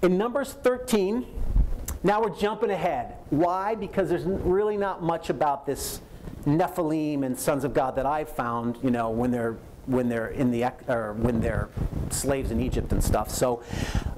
In Numbers 13, now we're jumping ahead. Why? Because there's really not much about this Nephilim and sons of God that I've found, you know, when they're slaves in Egypt and stuff. So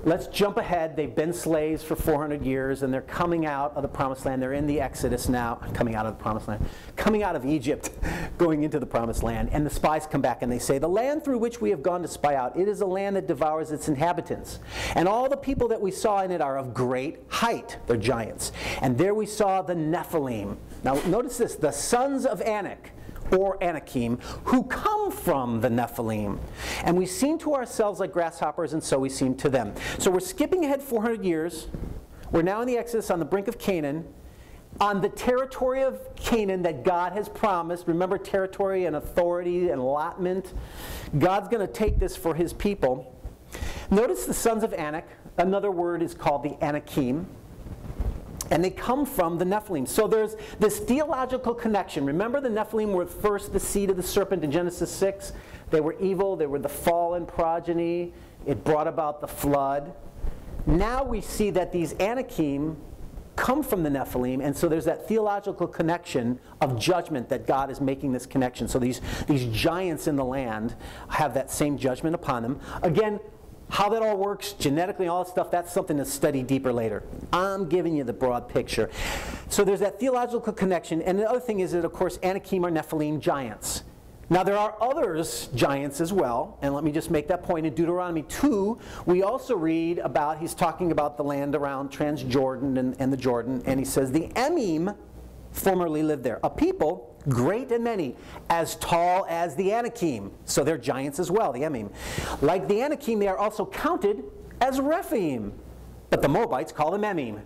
let's jump ahead. They've been slaves for 400 years, and they're coming out of the Promised Land. They're in the Exodus now, coming out of the Promised Land, coming out of Egypt, going into the Promised Land. And the spies come back and they say, the land through which we have gone to spy out, it is a land that devours its inhabitants. And all the people that we saw in it are of great height. They're giants. And there we saw the Nephilim. Now notice this, the sons of Anak, or Anakim, who come from the Nephilim. And we seem to ourselves like grasshoppers, and so we seem to them. So we're skipping ahead 400 years. We're now in the Exodus on the brink of Canaan, on the territory of Canaan that God has promised. Remember, territory and authority and allotment. God's going to take this for his people. Notice the sons of Anak. Another word is called the Anakim. And they come from the Nephilim. So there's this theological connection. Remember, the Nephilim were first the seed of the serpent in Genesis 6. They were evil. They were the fallen progeny. It brought about the flood. Now we see that these Anakim come from the Nephilim, and so there's that theological connection of judgment that God is making this connection. So these giants in the land have that same judgment upon them. Again, how that all works genetically, all that stuff, that's something to study deeper later. I'm giving you the broad picture. So there's that theological connection. And the other thing is that, of course, Anakim are Nephilim giants. Now there are others giants as well. And let me just make that point. In Deuteronomy 2, we also read about, he's talking about the land around Transjordan and the Jordan. And he says, the Emim formerly lived there. A people great and many, as tall as the Anakim. So they're giants as well, the Emim. Like the Anakim, they are also counted as Rephaim. But the Moabites call them Emim.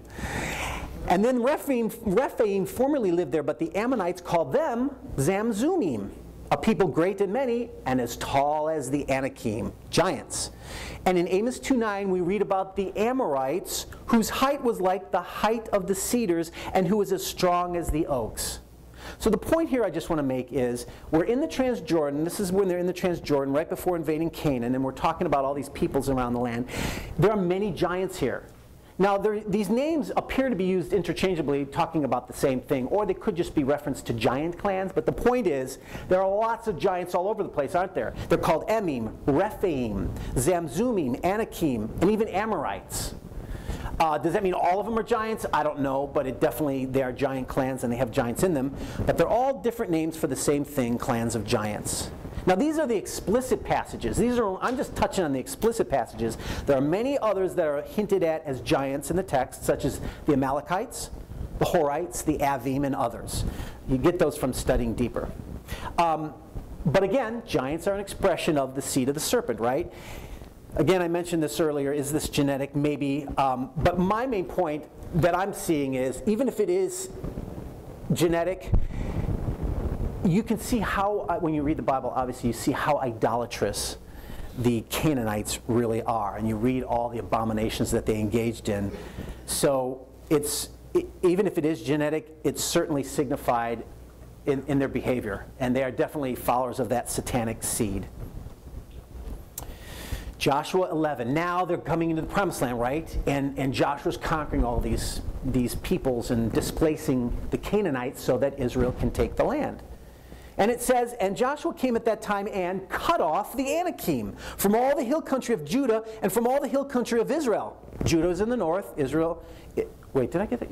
And then Rephaim formerly lived there, but the Ammonites called them Zamzumim. A people great and many, and as tall as the Anakim, giants. And in Amos 2:9, we read about the Amorites, whose height was like the height of the cedars, and who was as strong as the oaks. So the point here I just want to make is, we're in the Transjordan. This is when they're in the Transjordan, right before invading Canaan, and we're talking about all these peoples around the land. There are many giants here. Now, these names appear to be used interchangeably, talking about the same thing, or they could just be referenced to giant clans, but the point is, there are lots of giants all over the place, aren't there? They're called Emim, Rephaim, Zamzumim, Anakim, and even Amorites. Does that mean all of them are giants? I don't know, but they are giant clans and they have giants in them. But they're all different names for the same thing, clans of giants. Now these are the explicit passages. I'm just touching on the explicit passages. There are many others that are hinted at as giants in the text, such as the Amalekites, the Horites, the Avim, and others. You get those from studying deeper. But again, giants are an expression of the seed of the serpent, right? Again, I mentioned this earlier, is this genetic? Maybe. But my main point that I'm seeing is, even if it is genetic, you can see how, when you read the Bible, obviously you see how idolatrous the Canaanites really are. And you read all the abominations that they engaged in. So even if it is genetic, it's certainly signified in their behavior. And they are definitely followers of that satanic seed. Joshua 11. Now they're coming into the Promised Land, right? And Joshua's conquering all these peoples and displacing the Canaanites so that Israel can take the land. And it says, and Joshua came at that time and cut off the Anakim from all the hill country of Judah and from all the hill country of Israel. Judah is in the north, Israel... wait, did I get that?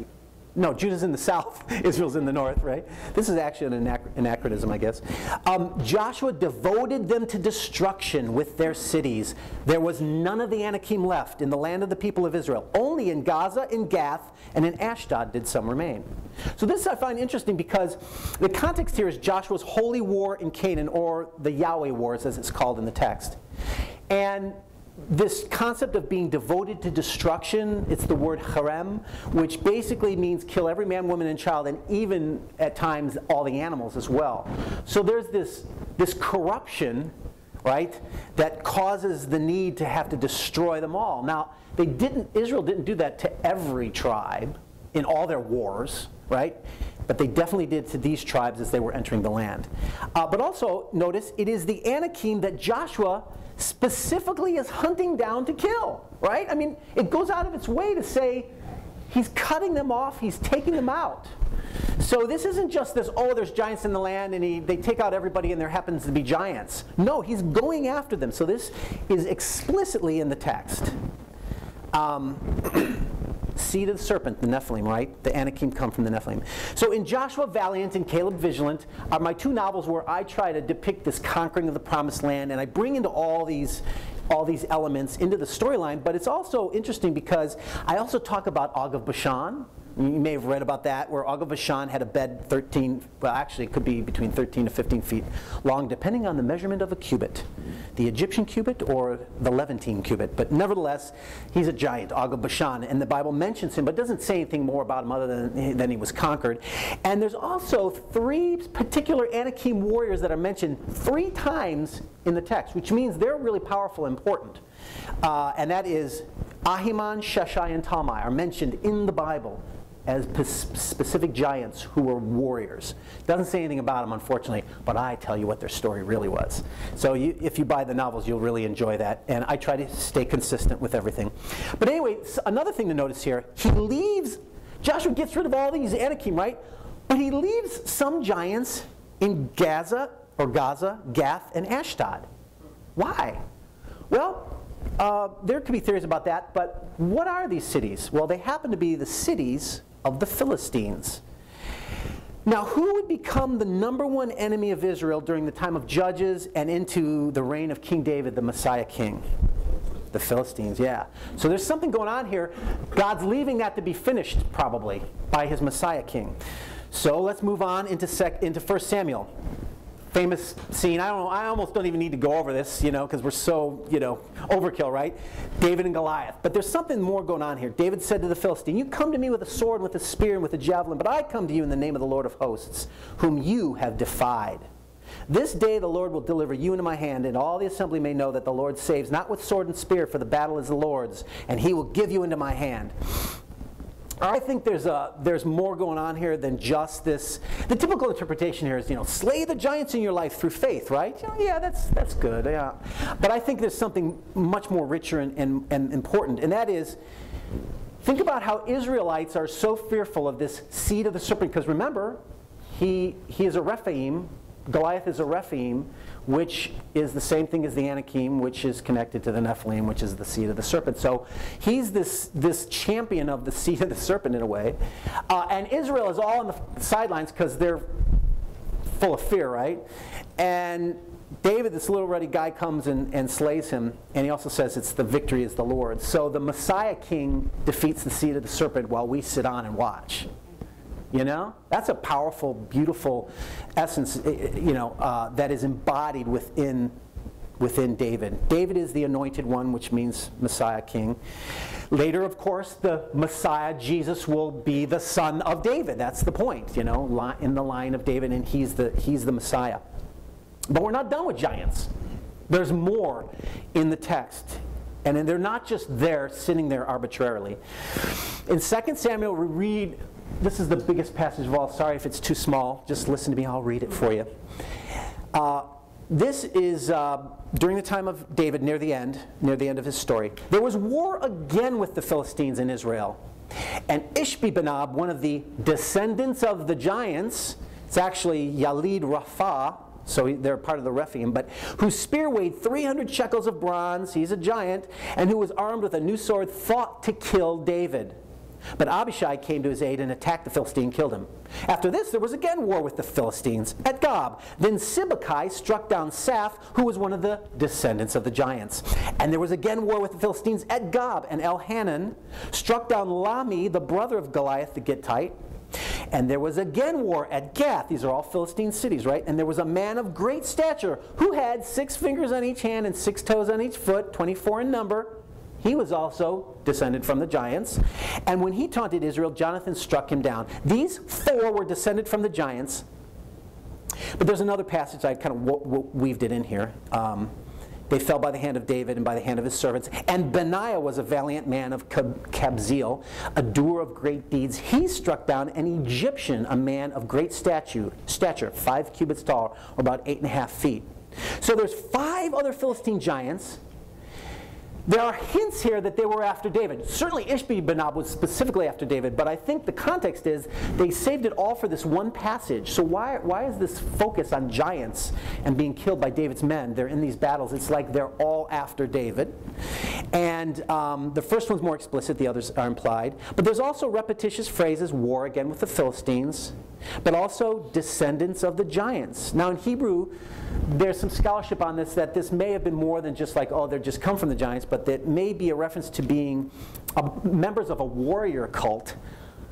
No, Judah's in the south, Israel's in the north, right? This is actually an anachronism, I guess. Joshua devoted them to destruction with their cities. There was none of the Anakim left in the land of the people of Israel. Only in Gaza, in Gath, and in Ashdod did some remain. So this I find interesting because the context here is Joshua's holy war in Canaan, or the Yahweh Wars as it's called in the text. And this concept of being devoted to destruction, it's the word harem, which basically means kill every man, woman, and child, and even at times all the animals as well. So there's this corruption, right, that causes the need to have to destroy them all. Now, Israel didn't do that to every tribe in all their wars, right? But they definitely did to these tribes as they were entering the land. But also, notice, it is the Anakim that Joshua specifically is hunting down to kill, right? I mean, it goes out of its way to say he's cutting them off, he's taking them out. So this isn't just this, oh, there's giants in the land and they take out everybody and there happens to be giants. No, he's going after them. So this is explicitly in the text. Seed of the serpent, the Nephilim, right? The Anakim come from the Nephilim. So in Joshua Valiant and Caleb Vigilant are my two novels where I try to depict this conquering of the promised land, and I bring into all these elements into the storyline. But it's also interesting because I also talk about Og of Bashan. You may have read about that, where Og of Bashan had a bed 13, well actually it could be between 13 to 15 feet long, depending on the measurement of a cubit. The Egyptian cubit or the Levantine cubit. But nevertheless, he's a giant, Og of Bashan, and the Bible mentions him, but doesn't say anything more about him other than he was conquered. And there's also 3 particular Anakim warriors that are mentioned 3 times in the text, which means they're really powerful and important. And that is Ahiman, Sheshai, and Talmai are mentioned in the Bible as specific giants who were warriors. Doesn't say anything about them, unfortunately, but I tell you what their story really was. So if you buy the novels, you'll really enjoy that. And I try to stay consistent with everything. But anyway, another thing to notice here, Joshua gets rid of all these Anakim, right? But he leaves some giants in Gaza, Gath, and Ashdod. Why? Well, there could be theories about that, but what are these cities? Well, they happen to be the cities of the Philistines. Now, who would become the #1 enemy of Israel during the time of Judges and into the reign of King David, the Messiah king? The Philistines, yeah. So there's something going on here. God's leaving that to be finished, probably, by his Messiah king. So let's move on into 1 Samuel. Famous scene. I almost don't even need to go over this, because we're so, overkill, right? David and Goliath. But there's something more going on here. David said to the Philistine, "You come to me with a sword, with a spear, and with a javelin, but I come to you in the name of the Lord of hosts, whom you have defied. This day the Lord will deliver you into my hand, and all the assembly may know that the Lord saves, not with sword and spear, for the battle is the Lord's, and he will give you into my hand." I think there's more going on here than just this. The typical interpretation here is, slay the giants in your life through faith, right? Yeah, that's good. Yeah. But I think there's something much more richer and important, and that is, think about how Israelites are so fearful of this seed of the serpent, because remember, he is a Rephaim. Goliath is a Rephaim, which is the same thing as the Anakim, which is connected to the Nephilim, which is the seed of the serpent. So he's this champion of the seed of the serpent in a way. And Israel is all on the sidelines because they're full of fear, right? And David, this little ruddy guy, comes and slays him. And he also says the victory is the Lord's. So the Messiah king defeats the seed of the serpent while we sit on and watch. That's a powerful, beautiful essence, that is embodied within David. David is the anointed one, which means Messiah king. Later, of course, the Messiah, Jesus, will be the son of David. That's the point, in the line of David, and he's the Messiah. But we're not done with giants. There's more in the text. And they're not just there, sitting there arbitrarily. In 2 Samuel, we read, this is the biggest passage of all. Sorry if it's too small. Just listen to me. I'll read it for you. This is during the time of David, near the end of his story. There was war again with the Philistines in Israel. And Ishbi-Benob, one of the descendants of the giants, it's actually Yalid Rapha, so they're part of the Rephaim, but whose spear weighed 300 shekels of bronze, he's a giant, and who was armed with a new sword, fought to kill David. But Abishai came to his aid and attacked the Philistine and killed him. After this, there was again war with the Philistines at Gob. Then Sibbecai struck down Saph, who was one of the descendants of the giants. And there was again war with the Philistines at Gob. And Elhanan struck down Lami, the brother of Goliath the Gittite. And there was again war at Gath. These are all Philistine cities, right? And there was a man of great stature who had 6 fingers on each hand and 6 toes on each foot, 24 in number. He was also descended from the giants. And when he taunted Israel, Jonathan struck him down. These 4 were descended from the giants. But there's another passage, I kind of weaved it in here. They fell by the hand of David and by the hand of his servants. And Benaiah was a valiant man of Kabzeel, a doer of great deeds. He struck down an Egyptian, a man of great stature, 5 cubits tall, or about 8.5 feet. So there's 5 other Philistine giants. There are hints here that they were after David. Certainly Ishbi-Benob was specifically after David, but I think the context is they saved it all for this one passage. So why is this focus on giants and being killed by David's men? They're in these battles. It's like they're all after David. And the first one's more explicit, the others are implied. But there's also repetitious phrases, war again with the Philistines, but also descendants of the giants. Now in Hebrew, there's some scholarship on this, that this may have been more than just like, oh, they're just come from the giants, but that may be a reference to being members of a warrior cult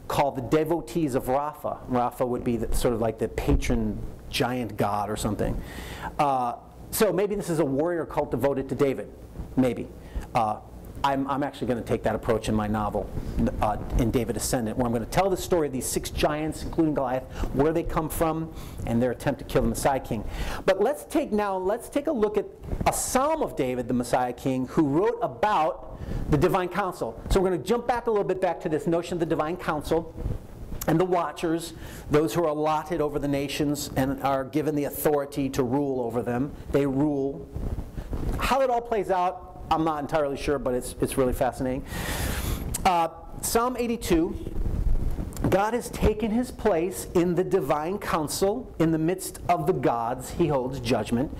called the devotees of Rapha. Rapha would be sort of like the patron giant god or something. So maybe this is a warrior cult devoted to David. Maybe. I'm actually going to take that approach in my novel, in David Ascendant, where I'm going to tell the story of these 6 giants, including Goliath, where they come from, and their attempt to kill the Messiah King. But let's take a look at a psalm of David, the Messiah King, who wrote about the divine council. So we're going to jump back a little bit back to this notion of the divine council and the watchers, those who are allotted over the nations and are given the authority to rule over them. They rule. How it all plays out, I'm not entirely sure, but it's really fascinating. Psalm 82, God has taken his place in the divine council in the midst of the gods. He holds judgment.